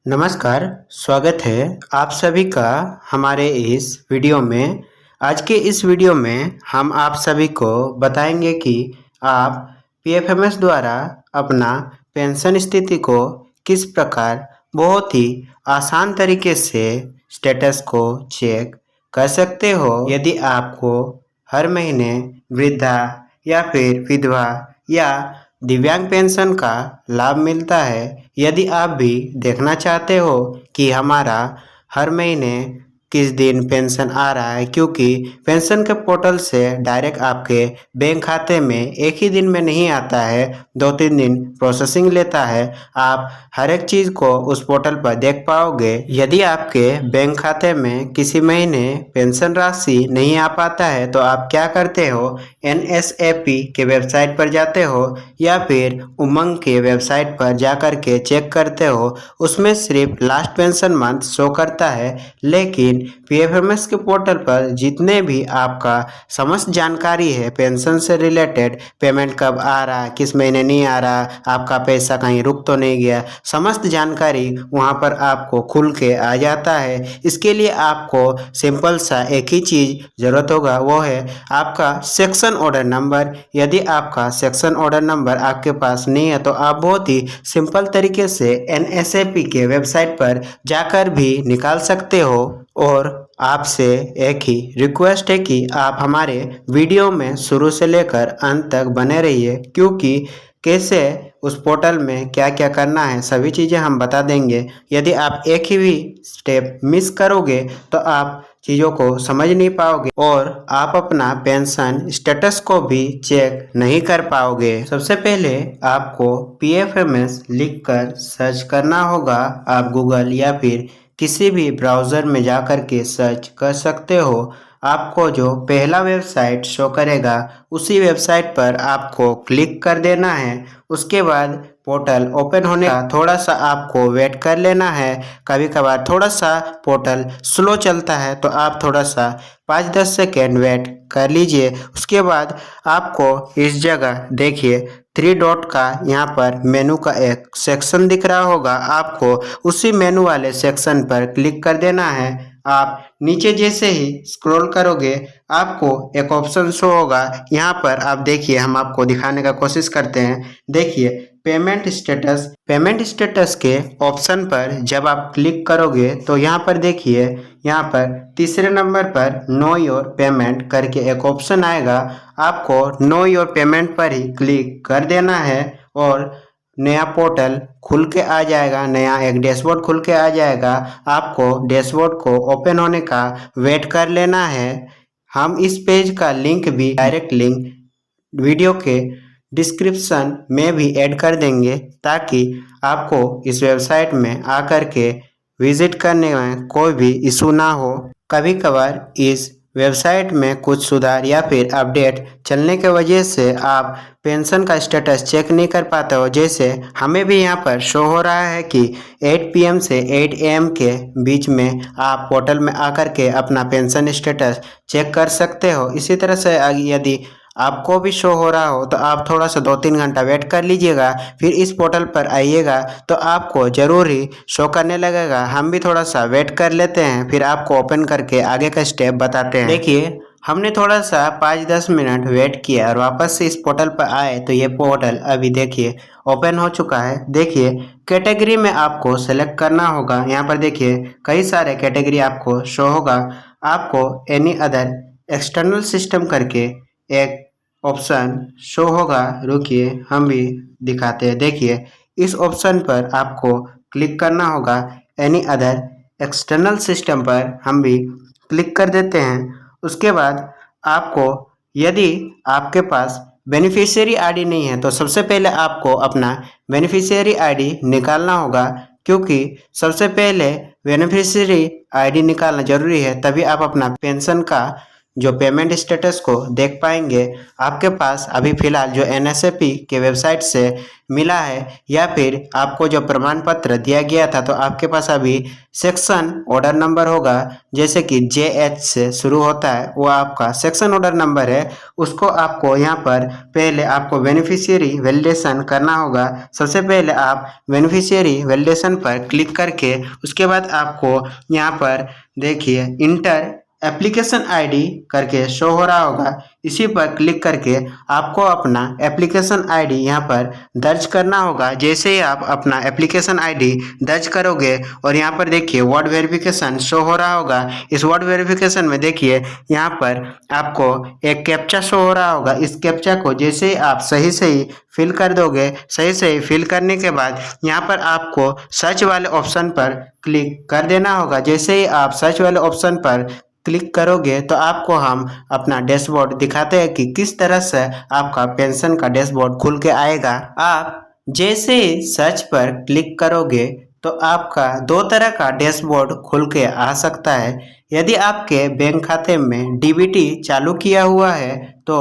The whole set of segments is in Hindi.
नमस्कार, स्वागत है आप सभी का हमारे इस वीडियो में। आज के इस वीडियो में हम आप सभी को बताएंगे कि आप पीएफएमएस द्वारा अपना पेंशन स्थिति को किस प्रकार बहुत ही आसान तरीके से स्टेटस को चेक कर सकते हो। यदि आपको हर महीने वृद्धा या फिर विधवा या दिव्यांग पेंशन का लाभ मिलता है, यदि आप भी देखना चाहते हो कि हमारा हर महीने किस दिन पेंशन आ रहा है, क्योंकि पेंशन के पोर्टल से डायरेक्ट आपके बैंक खाते में एक ही दिन में नहीं आता है, 2-3 दिन प्रोसेसिंग लेता है। आप हर एक चीज़ को उस पोर्टल पर देख पाओगे। यदि आपके बैंक खाते में किसी महीने पेंशन राशि नहीं आ पाता है तो आप क्या करते हो, एनएसएपी के वेबसाइट पर जाते हो या फिर उमंग के वेबसाइट पर जाकर के चेक करते हो। उसमें सिर्फ लास्ट पेंशन मंथ शो करता है, लेकिन पीएफएमएस के पोर्टल पर जितने भी आपका समस्त जानकारी है पेंशन से रिलेटेड, पेमेंट कब आ रहा है, किस महीने नहीं आ रहा, आपका पैसा कहीं रुक तो नहीं गया, समस्त जानकारी वहां पर आपको खुल के आ जाता है। इसके लिए आपको सिंपल सा एक ही चीज़ ज़रूरत होगा, वो है आपका सेक्शन ऑर्डर नंबर। यदि आपका सेक्शन ऑर्डर नंबर आपके पास नहीं है तो आप बहुत ही सिंपल तरीके से एनएसएपी के वेबसाइट पर जाकर भी निकाल सकते हो। और आपसे एक ही रिक्वेस्ट है कि आप हमारे वीडियो में शुरू से लेकर अंत तक बने रहिए, क्योंकि कैसे उस पोर्टल में क्या क्या करना है सभी चीज़ें हम बता देंगे। यदि आप एक ही भी स्टेप मिस करोगे तो आप चीज़ों को समझ नहीं पाओगे और आप अपना पेंशन स्टेटस को भी चेक नहीं कर पाओगे। सबसे पहले आपको पीएफएमएस लिखकर सर्च करना होगा। आप गूगल या फिर किसी भी ब्राउज़र में जाकर के सर्च कर सकते हो। आपको जो पहला वेबसाइट शो करेगा उसी वेबसाइट पर आपको क्लिक कर देना है। उसके बाद पोर्टल ओपन होने का थोड़ा सा आपको वेट कर लेना है। कभी कभार थोड़ा सा पोर्टल स्लो चलता है तो आप थोड़ा सा 5-10 सेकेंड वेट कर लीजिए। उसके बाद आपको इस जगह देखिए 3 डॉट का यहाँ पर मेनू का एक सेक्शन दिख रहा होगा, आपको उसी मेनू वाले सेक्शन पर क्लिक कर देना है। आप नीचे जैसे ही स्क्रॉल करोगे आपको एक ऑप्शन शो होगा। यहाँ पर आप देखिए, हम आपको दिखाने का कोशिश करते हैं। देखिए पेमेंट स्टेटस के ऑप्शन पर जब आप क्लिक करोगे तो यहाँ पर देखिए, यहाँ पर तीसरे नंबर पर नो योर पेमेंट करके एक ऑप्शन आएगा। आपको नो योर पेमेंट पर ही क्लिक कर देना है और नया पोर्टल खुल के आ जाएगा, नया एक डैशबोर्ड खुल के आ जाएगा। आपको डैशबोर्ड को ओपन होने का वेट कर लेना है। हम इस पेज का लिंक भी, डायरेक्ट लिंक वीडियो के डिस्क्रिप्शन में भी ऐड कर देंगे, ताकि आपको इस वेबसाइट में आकर के विजिट करने में कोई भी इशू ना हो। कभी कभार इस वेबसाइट में कुछ सुधार या फिर अपडेट चलने के वजह से आप पेंशन का स्टेटस चेक नहीं कर पाते हो। जैसे हमें भी यहाँ पर शो हो रहा है कि 8 PM से 8 AM के बीच में आप पोर्टल में आकर के अपना पेंशन स्टेटस चेक कर सकते हो। इसी तरह से यदि आपको भी शो हो रहा हो तो आप थोड़ा सा 2-3 घंटा वेट कर लीजिएगा, फिर इस पोर्टल पर आइएगा तो आपको ज़रूर ही शो करने लगेगा। हम भी थोड़ा सा वेट कर लेते हैं, फिर आपको ओपन करके आगे का स्टेप बताते हैं। देखिए, हमने थोड़ा सा 5-10 मिनट वेट किया और वापस से इस पोर्टल पर आए तो ये पोर्टल अभी देखिए ओपन हो चुका है। देखिए, कैटेगरी में आपको सेलेक्ट करना होगा। यहाँ पर देखिए कई सारे कैटेगरी आपको शो होगा। आपको एनी अदर एक्सटर्नल सिस्टम करके एक ऑप्शन शो होगा। रुकिए, हम भी दिखाते हैं। देखिए, इस ऑप्शन पर आपको क्लिक करना होगा। एनी अदर एक्सटर्नल सिस्टम पर हम भी क्लिक कर देते हैं। उसके बाद आपको, यदि आपके पास बेनिफिशियरी आईडी नहीं है तो सबसे पहले आपको अपना बेनिफिशियरी आईडी निकालना होगा, क्योंकि सबसे पहले बेनिफिशियरी आईडी निकालना ज़रूरी है, तभी आप अपना पेंशन का जो पेमेंट स्टेटस को देख पाएंगे आपके पास अभी फ़िलहाल जो NSAP के वेबसाइट से मिला है, या फिर आपको जो प्रमाण पत्र दिया गया था तो आपके पास अभी सेक्शन ऑर्डर नंबर होगा, जैसे कि JH से शुरू होता है, वो आपका सेक्शन ऑर्डर नंबर है। उसको आपको यहाँ पर पहले आपको बेनिफिशियरी वैलिडेशन करना होगा। सबसे पहले आप बेनिफिशियरी वैलिडेशन पर क्लिक करके उसके बाद आपको यहाँ पर देखिए इंटर एप्लीकेशन आईडी करके शो हो रहा होगा, इसी पर क्लिक करके आपको अपना एप्लीकेशन आईडी यहाँ पर दर्ज करना होगा। जैसे ही आप अपना एप्लीकेशन आईडी दर्ज करोगे और यहाँ पर देखिए वर्ड वेरिफिकेशन शो हो रहा होगा, इस वर्ड वेरिफिकेशन में देखिए यहाँ पर आपको एक कैप्चा शो हो रहा होगा। इस कैप्चा को जैसे ही आप सही सही फिल कर दोगे, सही सही फिल करने के बाद यहाँ पर आपको सर्च वाले ऑप्शन पर क्लिक कर देना होगा। जैसे ही आप सर्च वाले ऑप्शन पर क्लिक करोगे तो आपको हम अपना डैशबोर्ड दिखाते हैं कि किस तरह से आपका पेंशन का डैशबोर्ड खुल के आएगा। आप जैसे ही सर्च पर क्लिक करोगे तो आपका दो तरह का डैशबोर्ड खुल के आ सकता है। यदि आपके बैंक खाते में डीबीटी चालू किया हुआ है तो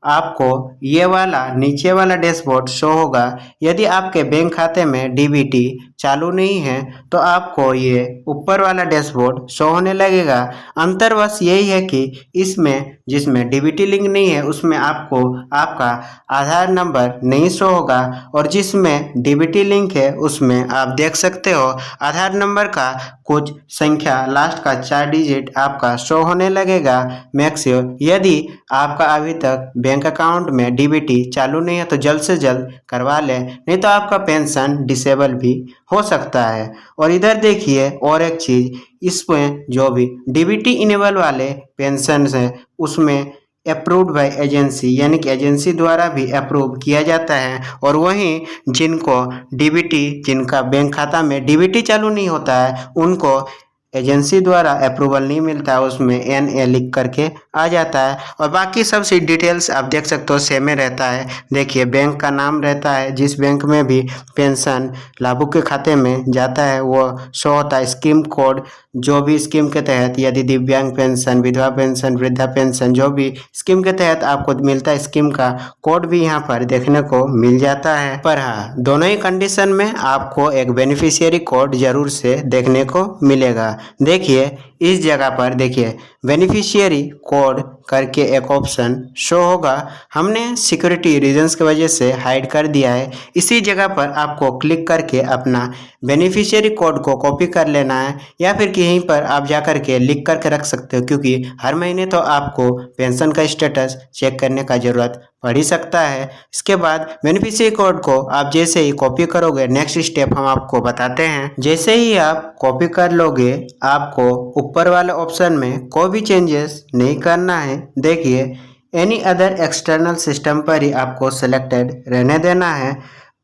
आपको ये वाला नीचे वाला डैशबोर्ड शो होगा। यदि आपके बैंक खाते में डीबीटी चालू नहीं है तो आपको ये ऊपर वाला डैशबोर्ड शो होने लगेगा। अंतर बस यही है कि इसमें जिसमें डीबीटी लिंक नहीं है उसमें आपको आपका आधार नंबर नहीं शो होगा, और जिसमें डीबीटी लिंक है उसमें आप देख सकते हो आधार नंबर का कुछ संख्या लास्ट का 4 डिजिट आपका शो होने लगेगा मैक्सिमम। यदि आपका अभी तक बैंक अकाउंट में डीबीटी चालू नहीं है तो जल्द से जल्द करवा लें, नहीं तो आपका पेंशन डिसेबल भी हो सकता है। और इधर देखिए और एक चीज़, इसमें जो भी डीबीटी इनेबल वाले पेंशन हैं उसमें अप्रूव्ड बाय एजेंसी, यानी कि एजेंसी द्वारा भी अप्रूव किया जाता है। और वहीं जिनको डीबीटी, जिनका बैंक खाता में डीबीटी चालू नहीं होता है उनको एजेंसी द्वारा अप्रूवल नहीं मिलता है, उसमें NA लिख करके आ जाता है। और बाकी सब सी डिटेल्स आप देख सकते हो सेम ही रहता है। देखिए बैंक का नाम रहता है, जिस बैंक में भी पेंशन लाभुक के खाते में जाता है वो शो होता है। स्कीम कोड, जो भी स्कीम के तहत यदि दिव्यांग पेंशन, विधवा पेंशन, वृद्धा पेंशन, जो भी स्कीम के तहत आपको मिलता है स्कीम का कोड भी यहाँ पर देखने को मिल जाता है। पर हाँ, दोनों ही कंडीशन में आपको एक बेनिफिशियरी कोड जरूर से देखने को मिलेगा। देखिए इस जगह पर देखिए बेनिफिशियरी कोड करके एक ऑप्शन शो होगा, हमने सिक्योरिटी रीजंस की वजह से हाइड कर दिया है। इसी जगह पर आपको क्लिक करके अपना बेनिफिशियरी कोड को कॉपी कर लेना है, या फिर कहीं पर आप जा कर के लिख करके रख सकते हो, क्योंकि हर महीने तो आपको पेंशन का स्टेटस चेक करने का ज़रूरत पड़ ही सकता है। इसके बाद बेनिफिशियरी कोड को आप जैसे ही कॉपी करोगे, नेक्स्ट स्टेप हम आपको बताते हैं। जैसे ही आप कॉपी कर लोगे आपको ऊपर वाले ऑप्शन में कोई भी चेंजेस नहीं करना है। देखिए एनी अदर एक्सटर्नल सिस्टम पर ही आपको सिलेक्टेड रहने देना है।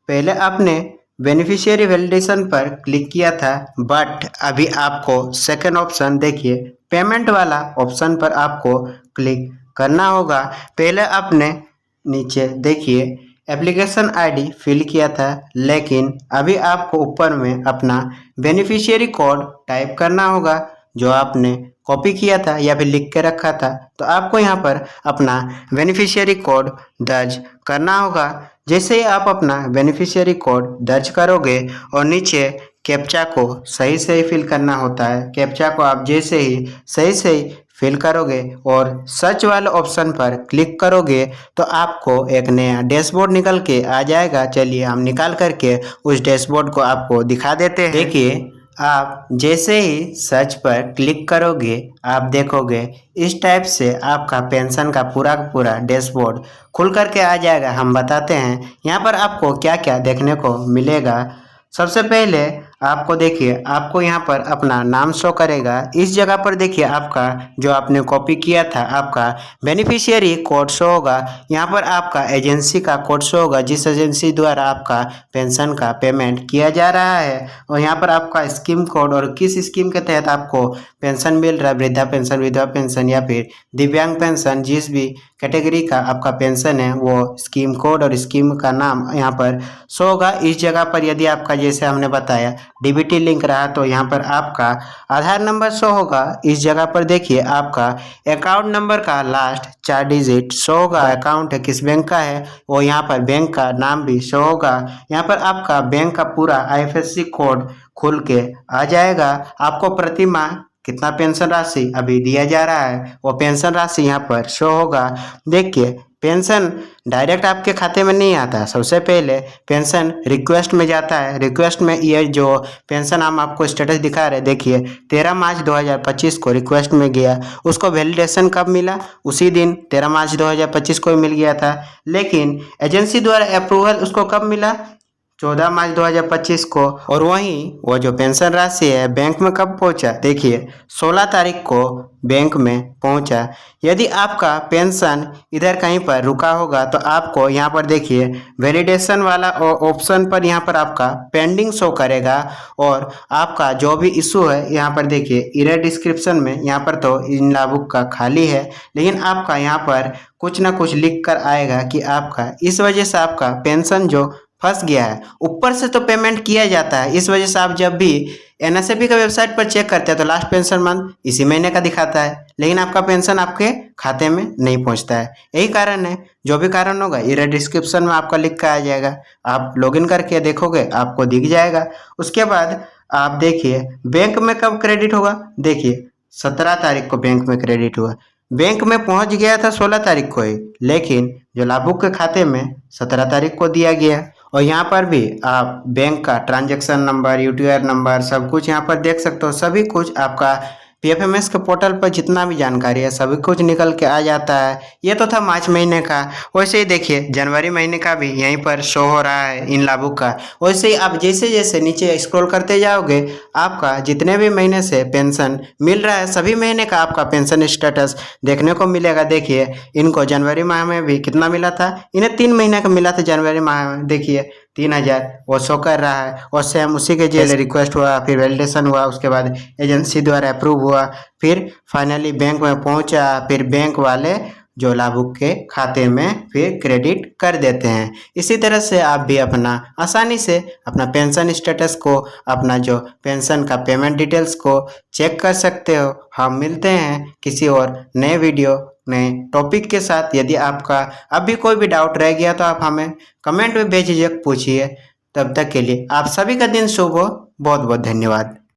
पहले आपने बेनिफिशियरी वैलिडेशन पर क्लिक किया था, बट अभी आपको सेकंड ऑप्शन देखिए पेमेंट वाला ऑप्शन पर आपको क्लिक करना होगा। पहले आपने नीचे देखिए एप्लीकेशन आईडी फिल किया था, लेकिन अभी आपको ऊपर में अपना बेनिफिशियरी कोड टाइप करना होगा जो आपने कॉपी किया था या फिर लिख के रखा था। तो आपको यहाँ पर अपना बेनिफिशियरी कोड दर्ज करना होगा। जैसे ही आप अपना बेनिफिशियरी कोड दर्ज करोगे और नीचे कैप्चा को सही सही फिल करना होता है, कैप्चा को आप जैसे ही सही फिल करोगे और सर्च वाले ऑप्शन पर क्लिक करोगे तो आपको एक नया डैशबोर्ड निकल के आ जाएगा। चलिए हम निकाल करके उस डैशबोर्ड को आपको दिखा देते हैं। देखिए आप जैसे ही सर्च पर क्लिक करोगे आप देखोगे इस टाइप से आपका पेंशन का पूरा डैशबोर्ड खुल करके आ जाएगा। हम बताते हैं यहाँ पर आपको क्या क्या देखने को मिलेगा। सबसे पहले आपको देखिए आपको यहाँ पर अपना नाम शो करेगा। इस जगह पर देखिए आपका जो आपने कॉपी किया था आपका बेनिफिशियरी कोड शो होगा। यहाँ पर आपका एजेंसी का कोड शो होगा, जिस एजेंसी द्वारा आपका पेंशन का पेमेंट किया जा रहा है, और यहाँ पर आपका स्कीम कोड और किस स्कीम के तहत आपको पेंशन मिल रहा है, वृद्धा पेंशन, विधवा पेंशन या फिर दिव्यांग पेंशन, जिस भी कैटेगरी का आपका पेंशन है वो स्कीम कोड और स्कीम का नाम यहाँ पर शो होगा। इस जगह पर यदि आपका जैसे हमने बताया डीबीटी लिंक रहा तो यहाँ पर आपका आधार नंबर शो होगा। इस जगह पर देखिए आपका अकाउंट नंबर का लास्ट 4 डिजिट शो होगा। अकाउंट है किस बैंक का है वो यहाँ पर बैंक का नाम भी शो होगा। यहाँ पर आपका बैंक का पूरा IFSC कोड खुल के आ जाएगा। आपको प्रति माह कितना पेंशन राशि अभी दिया जा रहा है वो पेंशन राशि यहाँ पर शो होगा। देखिए पेंशन डायरेक्ट आपके खाते में नहीं आता, सबसे पहले पेंशन रिक्वेस्ट में जाता है। रिक्वेस्ट में ये जो पेंशन हम आपको स्टेटस दिखा रहे देखिए 13 मार्च 2025 को रिक्वेस्ट में गया। उसको वैलिडेशन कब मिला? उसी दिन 13 मार्च 2025 को ही मिल गया था। लेकिन एजेंसी द्वारा अप्रूवल उसको कब मिला? 14 मार्च 2025 को। और वहीं वो जो पेंशन राशि है बैंक में कब पहुंचा? देखिए 16 तारीख को बैंक में पहुंचा। यदि आपका पेंशन इधर कहीं पर रुका होगा तो आपको यहाँ पर देखिए वैलिडेशन वाला ऑप्शन पर यहाँ पर आपका पेंडिंग शो करेगा। और आपका जो भी इशू है यहाँ पर देखिए एरर डिस्क्रिप्शन में यहाँ पर तो इन लाभुक का खाली है, लेकिन आपका यहाँ पर कुछ ना कुछ लिख कर आएगा कि आपका इस वजह से आपका पेंशन जो फंस गया है। ऊपर से तो पेमेंट किया जाता है, इस वजह से आप जब भी NSFB का वेबसाइट पर चेक करते हैं तो लास्ट पेंशन मंथ इसी महीने का दिखाता है, लेकिन आपका पेंशन आपके खाते में नहीं पहुंचता है। यही कारण है, जो भी कारण होगा ये डिस्क्रिप्शन में आपका लिख कर आ जाएगा। आप लॉगिन करके देखोगे आपको दिख जाएगा। उसके बाद आप देखिए बैंक में कब क्रेडिट होगा? देखिए 17 तारीख को बैंक में क्रेडिट हुआ। बैंक में पहुंच गया था 16 तारीख को ही, लेकिन जो लाभुक के खाते में 17 तारीख को दिया गया। और यहाँ पर भी आप बैंक का ट्रांजैक्शन नंबर, UTR नंबर सब कुछ यहाँ पर देख सकते हो। सभी कुछ आपका PFMS के पोर्टल पर जितना भी जानकारी है सभी कुछ निकल के आ जाता है। ये तो था मार्च महीने का। वैसे ही देखिए जनवरी महीने का भी यहीं पर शो हो रहा है इन लाभुक का। वैसे ही आप जैसे जैसे नीचे स्क्रॉल करते जाओगे आपका जितने भी महीने से पेंशन मिल रहा है सभी महीने का आपका पेंशन स्टेटस देखने को मिलेगा। देखिए इनको जनवरी माह में भी कितना मिला था, इन्हें 3 महीने का मिला था जनवरी माह में, देखिए 3000 वो शो कर रहा है। और सेम उसी के जैसे रिक्वेस्ट हुआ, फिर वैलिडेशन हुआ, उसके बाद एजेंसी द्वारा अप्रूव हुआ, फिर फाइनली बैंक में पहुंचा, फिर बैंक वाले जो लाभुक के खाते में फिर क्रेडिट कर देते हैं। इसी तरह से आप भी अपना आसानी से अपना पेंशन स्टेटस को, अपना जो पेंशन का पेमेंट डिटेल्स को चेक कर सकते हो। हम मिलते हैं किसी और नए वीडियो नए टॉपिक के साथ। यदि आपका अब भी कोई भी डाउट रह गया तो आप हमें कमेंट में बेझिझक पूछिए। तब तक के लिए आप सभी का दिन शुभ हो। बहुत बहुत धन्यवाद।